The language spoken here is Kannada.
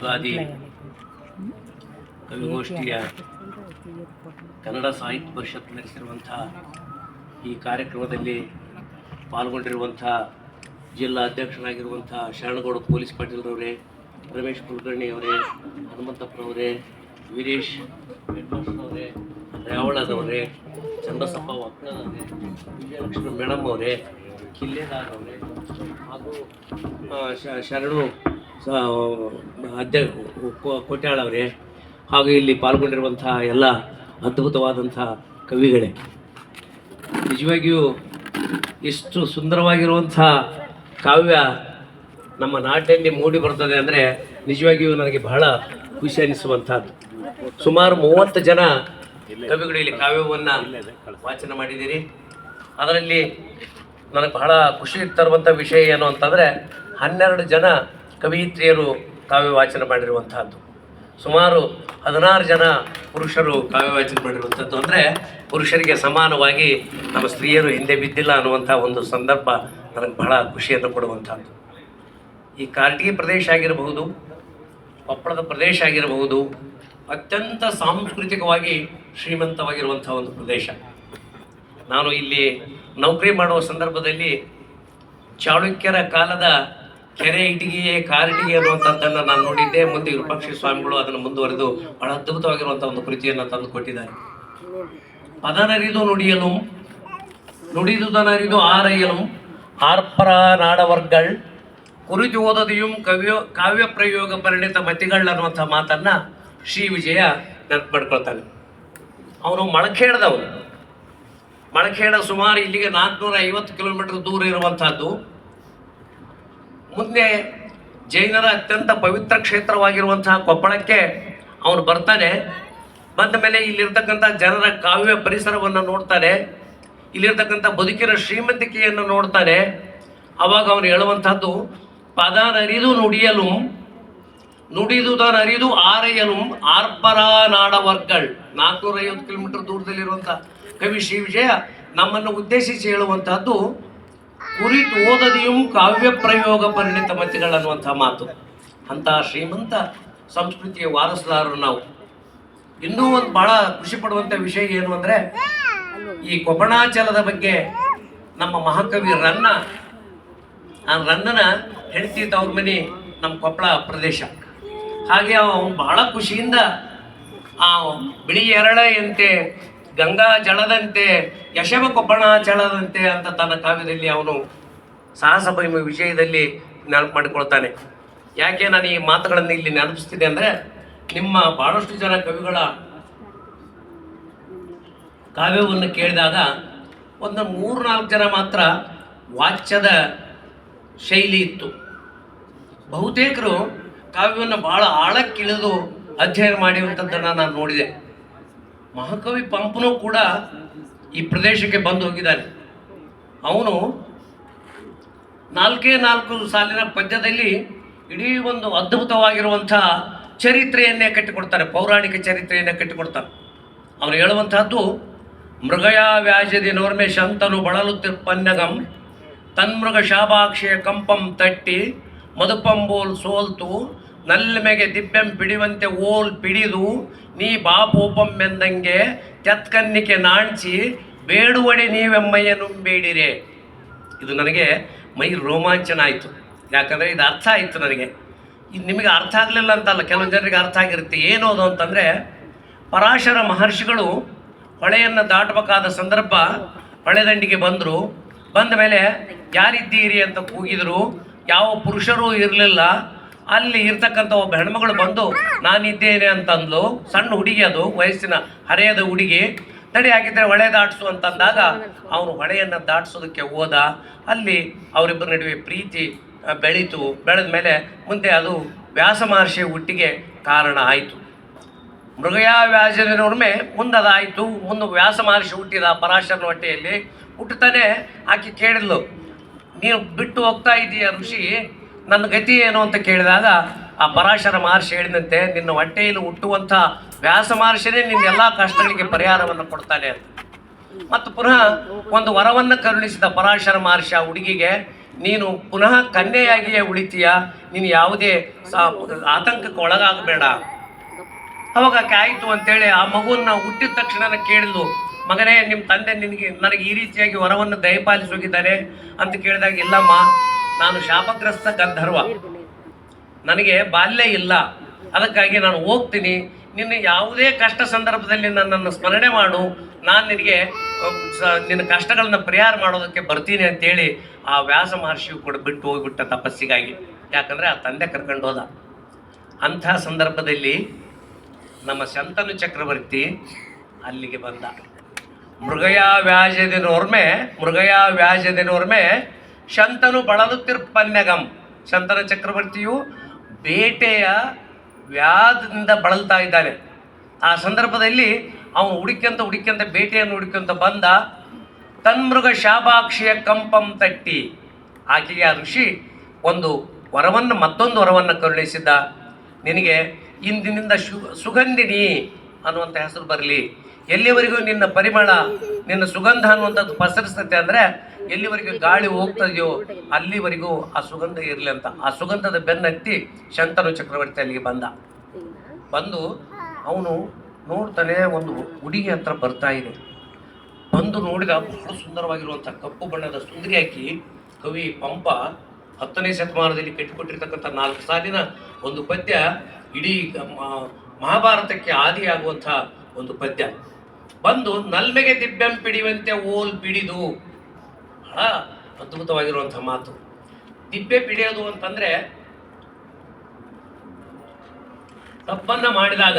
ಯುಗಾದಿ ಕವಿಗೋಷ್ಠಿಯ ಕನ್ನಡ ಸಾಹಿತ್ಯ ಪರಿಷತ್ ನಡೆಸಿರುವಂಥ ಈ ಕಾರ್ಯಕ್ರಮದಲ್ಲಿ ಪಾಲ್ಗೊಂಡಿರುವಂಥ ಜಿಲ್ಲಾ ಅಧ್ಯಕ್ಷರಾಗಿರುವಂಥ ಶರಣಗೌಡ ಪೊಲೀಸ್ ಪಾಟೀಲ್ರವರೇ, ರಮೇಶ್ ಕುಲಕರ್ಣಿ ಅವರೇ, ಹನುಮಂತಪ್ಪನವರೇ, ವೀರೇಶ್ ಅವರೇ, ರೇವಳದವರೇ, ಚಂದ್ರಸಪ್ಪ ಒಕ್ಕಳದವರೇ, ವಿಜಯಲಕ್ಷ್ಮಿ ಮೇಡಮ್ ಅವರೇ, ಕಿಲ್ಲೆದಾರ್ ಅವರೇ ಹಾಗೂ ಶರಣು ಕೋಟ್ಯಾಳ್ ಅವರೇ ಹಾಗೂ ಇಲ್ಲಿ ಪಾಲ್ಗೊಂಡಿರುವಂಥ ಎಲ್ಲ ಅದ್ಭುತವಾದಂಥ ಕವಿಗಳೇ, ನಿಜವಾಗಿಯೂ ಇಷ್ಟು ಸುಂದರವಾಗಿರುವಂಥ ಕಾವ್ಯ ನಮ್ಮ ನಾಟಿನಲ್ಲಿ ಮೂಡಿ ಬರ್ತದೆ ಅಂದರೆ ನಿಜವಾಗಿಯೂ ನನಗೆ ಬಹಳ ಖುಷಿ ಅನ್ನಿಸುವಂಥದ್ದು. ಸುಮಾರು 30 ಜನ ಕವಿಗಳು ಇಲ್ಲಿ ಕಾವ್ಯವನ್ನು ವಾಚನ ಮಾಡಿದ್ದೀರಿ. ಅದರಲ್ಲಿ ನನಗೆ ಬಹಳ ಖುಷಿ ತರುವಂಥ ವಿಷಯ ಏನು ಅಂತಂದರೆ 12 ಜನ ಕವಿಯಿತ್ರಿಯರು ಕಾವ್ಯ ವಾಚನ ಮಾಡಿರುವಂಥದ್ದು, ಸುಮಾರು 16 ಜನ ಪುರುಷರು ಕಾವ್ಯ ವಾಚನ ಮಾಡಿರುವಂಥದ್ದು. ಅಂದರೆ ಪುರುಷರಿಗೆ ಸಮಾನವಾಗಿ ನಮ್ಮ ಸ್ತ್ರೀಯರು ಹಿಂದೆ ಬಿದ್ದಿಲ್ಲ ಅನ್ನುವಂಥ ಒಂದು ಸಂದರ್ಭ ನನಗೆ ಬಹಳ ಖುಷಿಯನ್ನು ಕೊಡುವಂಥದ್ದು. ಈ ಕಾರಟಗಿ ಪ್ರದೇಶ ಆಗಿರಬಹುದು, ಕೊಪ್ಪಳದ ಪ್ರದೇಶ ಆಗಿರಬಹುದು, ಅತ್ಯಂತ ಸಾಂಸ್ಕೃತಿಕವಾಗಿ ಶ್ರೀಮಂತವಾಗಿರುವಂಥ ಒಂದು ಪ್ರದೇಶ. ನಾನು ಇಲ್ಲಿ ನೌಕರಿ ಮಾಡುವ ಸಂದರ್ಭದಲ್ಲಿ ಚಾಳುಕ್ಯರ ಕಾಲದ ಕೆರೆ ಇಟಿಗೆಯೇ ಕಾರಿಟಿಗೆ ಅನ್ನುವಂಥದ್ದನ್ನು ನಾನು ನೋಡಿದ್ದೆ. ಮುಂದೆ ವಿರೂಪಾಕ್ಷ ಸ್ವಾಮಿಗಳು ಅದನ್ನು ಮುಂದುವರೆದು ಬಹಳ ಅದ್ಭುತವಾಗಿರುವಂಥ ಒಂದು ಕೃತಿಯನ್ನು ತಂದು ಕೊಟ್ಟಿದ್ದಾರೆ. ಪದನರಿದು ನುಡಿಯಲು ನುಡಿದುದನರಿದು ಆರೈಯಲು ಆರ್ಪರ ನಾಡವರ್ಗಳ್ ಕುರಿತು ಓದದೆயும் ಕಾವ್ಯ ಪ್ರಯೋಗ ಪರಿಣಿತ ಮತಿಗಳು ಅನ್ನುವಂಥ ಮಾತನ್ನು ಶ್ರೀ ವಿಜಯ ನೆನಪು ಮಾಡ್ಕೊಳ್ತಾನೆ. ಅವನು ಮಳಖೇಡದವನು. ಮಳಖೇಡ ಸುಮಾರು ಇಲ್ಲಿಗೆ 450 ಕಿಲೋಮೀಟರ್ ದೂರ ಇರುವಂಥದ್ದು. ಮುಂದೆ ಜೈನರ ಅತ್ಯಂತ ಪವಿತ್ರ ಕ್ಷೇತ್ರವಾಗಿರುವಂತಹ ಕೊಪ್ಪಳಕ್ಕೆ ಅವನು ಬರ್ತಾನೆ. ಬಂದ ಮೇಲೆ ಇಲ್ಲಿರ್ತಕ್ಕಂಥ ಜನರ ಕಾವ್ಯ ಪರಿಸರವನ್ನು ನೋಡ್ತಾನೆ, ಇಲ್ಲಿರ್ತಕ್ಕಂಥ ಬದುಕಿನ ಶ್ರೀಮಂತಿಕೆಯನ್ನು ನೋಡ್ತಾನೆ. ಅವಾಗ ಅವನು ಹೇಳುವಂಥದ್ದು, ಪದನರಿದು ನುಡಿಯಲು ನುಡಿದುದನರಿದು ಆರೈಯಲು ಆರ್ಪರ ನಾಡವರ್ಗಳ್. 450 ಕಿಲೋಮೀಟರ್ ದೂರದಲ್ಲಿರುವಂಥ ಕವಿ ಶ್ರೀ ವಿಜಯ ನಮ್ಮನ್ನು ಉದ್ದೇಶಿಸಿ ಹೇಳುವಂತಹದ್ದು ಕುರಿತು ಓದದೆಯೂ ಕಾವ್ಯ ಪ್ರಯೋಗ ಪರಿಣಿತ ಮತಿಗಳನ್ನುವಂಥ ಮಾತು. ಅಂತಹ ಶ್ರೀಮಂತ ಸಂಸ್ಕೃತಿಯ ವಾರಸುದಾರರು ನಾವು. ಇನ್ನೂ ಒಂದು ಬಹಳ ಖುಷಿ ಪಡುವಂಥ ವಿಷಯ ಏನು ಅಂದರೆ, ಈ ಕೊಪಣಾಚಲದ ಬಗ್ಗೆ ನಮ್ಮ ಮಹಾಕವಿ ರನ್ನನ ಹೆಂಡತಿ ತವ್ರ ಮನೆ ನಮ್ಮ ಕೊಪ್ಪಳ ಪ್ರದೇಶ. ಹಾಗೆ ಅವನು ಬಹಳ ಖುಷಿಯಿಂದ ಆ ಬಿಳಿ ಎರಳೆಯಂತೆ ಗಂಗಾ ಜಳದಂತೆ ಯಶವ ಕೊಪ್ಪಣಾಚಲದಂತೆ ಅಂತ ತನ್ನ ಕಾವ್ಯದಲ್ಲಿ ಅವನು ಸಾಹಸ ಭೈಮ ವಿಷಯದಲ್ಲಿ ನೆನಪು ಮಾಡಿಕೊಳ್ತಾನೆ. ಯಾಕೆ ನಾನು ಈ ಮಾತುಗಳನ್ನು ಇಲ್ಲಿ ನೆನಪಿಸ್ತಿದ್ದೆ ಅಂದರೆ, ನಿಮ್ಮ ಬಹಳಷ್ಟು ಜನ ಕವಿಗಳ ಕಾವ್ಯವನ್ನು ಕೇಳಿದಾಗ ಒಂದು 3-4 ಜನ ಮಾತ್ರ ವಾಚ್ಯದ ಶೈಲಿ ಇತ್ತು. ಬಹುತೇಕರು ಕಾವ್ಯವನ್ನು ಬಹಳ ಆಳಕ್ಕಿಳಿದು ಅಧ್ಯಯನ ಮಾಡಿರುವಂಥದ್ದನ್ನು ನಾನು ನೋಡಿದೆ. ಮಹಾಕವಿ ಪಂಪನೂ ಕೂಡ ಈ ಪ್ರದೇಶಕ್ಕೆ ಬಂದು ಹೋಗಿದ್ದಾನೆ. ಅವನು 4 ಸಾಲಿನ ಪದ್ಯದಲ್ಲಿ ಇಡೀ ಒಂದು ಅದ್ಭುತವಾಗಿರುವಂಥ ಚರಿತ್ರೆಯನ್ನೇ ಕಟ್ಟಿಕೊಡ್ತಾರೆ, ಪೌರಾಣಿಕ ಚರಿತ್ರೆಯನ್ನೇ ಕಟ್ಟಿಕೊಡ್ತಾನೆ. ಅವನು ಹೇಳುವಂತಹದ್ದು, ಮೃಗಯ ವ್ಯಾಜದಿ ನೋರ್ಮೆ ಶಂತನು ಬಳಲುತ್ತಿರ್ಪನ್ಯಗಂ ತನ್ಮೃಗ ಶಾಭಾಕ್ಷಿಯ ಕಂಪಂ ತಟ್ಟಿ ಮದುಪಂಬೋಲ್ ಸೋಲ್ತು ನಲ್ಮೆಗೆ ದಿಬ್ಬೆಂ ಪಿಡಿವಂತೆ ಓಲ್ ಪಿಡಿದು ನೀ ಬಾಪೋಪಂ ಎಂದಂಗೆ ತೆತ್ಕನ್ನಿಕೆ ನಾಣ್ಸಿ ಬೇಡುವಡೆ ನೀವೆಮ್ಮಯ್ಯನು ಬೇಡಿರೆ. ಇದು ನನಗೆ ಮೈ ರೋಮಾಂಚನ ಆಯಿತು. ಯಾಕಂದರೆ ಇದು ಅರ್ಥ ಆಯಿತು ನನಗೆ. ಇದು ನಿಮಗೆ ಅರ್ಥ ಆಗಲಿಲ್ಲ ಅಂತಲ್ಲ, ಕೆಲವೊಂದು ಜನರಿಗೆ ಅರ್ಥ ಆಗಿರುತ್ತೆ. ಏನೋದು ಅಂತಂದರೆ, ಪರಾಶರ ಮಹರ್ಷಿಗಳು ಹೊಳೆಯನ್ನು ದಾಟಬೇಕಾದ ಸಂದರ್ಭ ಹೊಳೆ ದಂಡಿಗೆ ಬಂದರು. ಬಂದ ಮೇಲೆ ಯಾರಿದ್ದೀರಿ ಅಂತ ಕೂಗಿದರು. ಯಾವ ಪುರುಷರೂ ಇರಲಿಲ್ಲ. ಅಲ್ಲಿ ಇರ್ತಕ್ಕಂಥ ಒಬ್ಬ ಹೆಣ್ಮಗಳು ಬಂದು ನಾನಿದ್ದೇನೆ ಅಂತಂದ್ಲು. ಸಣ್ಣ ಹುಡುಗಿ, ಅದು ವಯಸ್ಸಿನ ಹರೆಯದ ಹುಡುಗಿ. ತಡಿ ಹಾಕಿದ್ರೆ ಹೊಳೆ ದಾಟಿಸು ಅಂತಂದಾಗ ಅವನು ಹೊಳೆಯನ್ನು ದಾಟಿಸೋದಕ್ಕೆ ಹೋದ. ಅಲ್ಲಿ ಅವರಿಬ್ಬರ ನಡುವೆ ಪ್ರೀತಿ ಬೆಳೀತು. ಬೆಳೆದ ಮೇಲೆ ಮುಂದೆ ಅದು ವ್ಯಾಸ ಮಹರ್ಷಿಯ ಹುಟ್ಟಿಗೆ ಕಾರಣ ಆಯಿತು. ಮೃಗಯ ವ್ಯಾಸನೊರ್ಮೆ ಮುಂದದಾಯಿತು. ಮುಂದೆ ವ್ಯಾಸ ಮಹರ್ಷಿ ಹುಟ್ಟಿದ ಪರಾಶರನ ಹೊಟ್ಟೆಯಲ್ಲಿ. ಹುಟ್ಟುತ್ತಾನೆ ಆಕೆ ಕೇಳಿದ್ಲು, ನೀನು ಬಿಟ್ಟು ಹೋಗ್ತಾ ಇದೀಯ ಋಷಿ, ನನ್ನ ಗತಿ ಏನು ಅಂತ ಕೇಳಿದಾಗ ಆ ಪರಾಶರ ಮಹರ್ಷಿ ಹೇಳಿದಂತೆ, ನಿನ್ನ ಹೊಟ್ಟೆಯಲ್ಲಿ ಹುಟ್ಟುವಂಥ ವ್ಯಾಸ ಮಹರ್ಷಿನೇ ನಿನ್ನ ಎಲ್ಲ ಕಷ್ಟಗಳಿಗೆ ಪರಿಹಾರವನ್ನು ಕೊಡ್ತಾನೆ ಅಂತ. ಮತ್ತು ಪುನಃ ಒಂದು ವರವನ್ನು ಕರುಣಿಸಿದ ಪರಾಶರ ಮಹರ್ಷಿ ಆ ಹುಡುಗಿಗೆ, ನೀನು ಪುನಃ ಕನ್ಯೆಯಾಗಿಯೇ ಉಳಿತೀಯ, ನೀನು ಯಾವುದೇ ಆತಂಕಕ್ಕೆ ಒಳಗಾಗಬೇಡ. ಅವಾಗ ಆಯಿತು ಅಂತೇಳಿ ಆ ಮಗುವನ್ನ ಹುಟ್ಟಿದ ತಕ್ಷಣ ಕೇಳಿದ್ಲು, ಮಗನೇ ನಿಮ್ಮ ತಂದೆ ನನಗೆ ಈ ರೀತಿಯಾಗಿ ವರವನ್ನು ದಯಪಾಲಿಸೋಗಿದ್ದಾರೆ ಅಂತ ಕೇಳಿದಾಗ, ಇಲ್ಲಮ್ಮ, ನಾನು ಶಾಪಗ್ರಸ್ತ ಗಂಧರ್ವ, ನನಗೆ ಬಾಲ್ಯ ಇಲ್ಲ, ಅದಕ್ಕಾಗಿ ನಾನು ಹೋಗ್ತೀನಿ, ನಿನ್ನ ಯಾವುದೇ ಕಷ್ಟ ಸಂದರ್ಭದಲ್ಲಿ ನನ್ನನ್ನು ಸ್ಮರಣೆ ಮಾಡು, ನಾನು ನಿನಗೆ ನಿನ್ನ ಕಷ್ಟಗಳನ್ನ ಪರಿಹಾರ ಮಾಡೋದಕ್ಕೆ ಬರ್ತೀನಿ ಅಂತೇಳಿ ಆ ವ್ಯಾಸ ಮಹರ್ಷಿಯು ಕೂಡ ಬಿಟ್ಟು ಹೋಗ್ಬಿಟ್ಟ ತಪಸ್ಸಿಗಾಗಿ. ಯಾಕಂದರೆ ಆ ತಂದೆ ಕರ್ಕೊಂಡು ಹೋದ. ಅಂಥ ಸಂದರ್ಭದಲ್ಲಿ ನಮ್ಮ ಶಂತನು ಚಕ್ರವರ್ತಿ ಅಲ್ಲಿಗೆ ಬಂದ. ಮೃಗಯ ವ್ಯಾಜದಿನೋರ್ಮೆ ಶಂತನು ಬಳಲುತ್ತಿರ್ಪನ್ಯಗಂ. ಶಂತನ ಚಕ್ರವರ್ತಿಯು ಬೇಟೆಯ ವ್ಯಾಧದಿಂದ ಬಳಲ್ತಾ ಇದ್ದಾನೆ. ಆ ಸಂದರ್ಭದಲ್ಲಿ ಅವನು ಹುಡುಕ್ಯಂತ ಬೇಟೆಯನ್ನು ಹುಡುಕ್ಯಂತ ಬಂದ. ತನ್ಮೃಗ ಶಾಪಾಕ್ಷಿಯ ಕಂಪಂ ತಟ್ಟಿ, ಆಕೆಗೆ ಆ ಋಷಿ ಮತ್ತೊಂದು ವರವನ್ನು ಕರುಣಿಸಿದ್ದ. ನಿನಗೆ ಇಂದಿನಿಂದ ಸುಗಂಧಿನಿ ಅನ್ನುವಂಥ ಹೆಸರು ಬರಲಿ. ಎಲ್ಲಿವರೆಗೂ ನಿನ್ನ ಪರಿಮಳ, ನಿನ್ನ ಸುಗಂಧ ಅನ್ನುವಂಥದ್ದು ಪಸರಿಸ್ತತೆ ಅಂದರೆ ಎಲ್ಲಿವರೆಗೂ ಗಾಳಿ ಹೋಗ್ತದೆಯೋ ಅಲ್ಲಿವರೆಗೂ ಆ ಸುಗಂಧ ಇರಲಿ ಅಂತ. ಆ ಸುಗಂಧದ ಬೆನ್ನತ್ತಿ ಶಂತನು ಚಕ್ರವರ್ತಿ ಅಲ್ಲಿಗೆ ಬಂದು ಅವನು ನೋಡ್ತಾನೆ, ಒಂದು ಹುಡುಗಿ ಹತ್ರ ಬರ್ತಾ ಇದೆ. ಬಂದು ನೋಡಿದ, ಬಹಳ ಸುಂದರವಾಗಿರುವಂಥ ಕಪ್ಪು ಬಣ್ಣದ ಸುಂದರಿಯಾಕಿ. ಕವಿ ಪಂಪ 10ನೇ ಶತಮಾನದಲ್ಲಿ ಕಟ್ಟಿಕೊಟ್ಟಿರ್ತಕ್ಕಂಥ 4 ಸಾಲಿನ ಒಂದು ಪದ್ಯ, ಇಡೀ ಮಹಾಭಾರತಕ್ಕೆ ಆದಿಯಾಗುವಂಥ ಒಂದು ಪದ್ಯ. ಬಂದು ನಲ್ಮೆಗೆ ದಿಬ್ಬೆಂ ಪಿಡಿಯುವಂತೆ ಓಲ್ ಪಿಡಿದು, ಬಹಳ ಅದ್ಭುತವಾಗಿರುವಂಥ ಮಾತು. ದಿಬ್ಬೆ ಪಿಡಿಯೋದು ಅಂತಂದ್ರೆ ತಪ್ಪನ್ನ ಮಾಡಿದಾಗ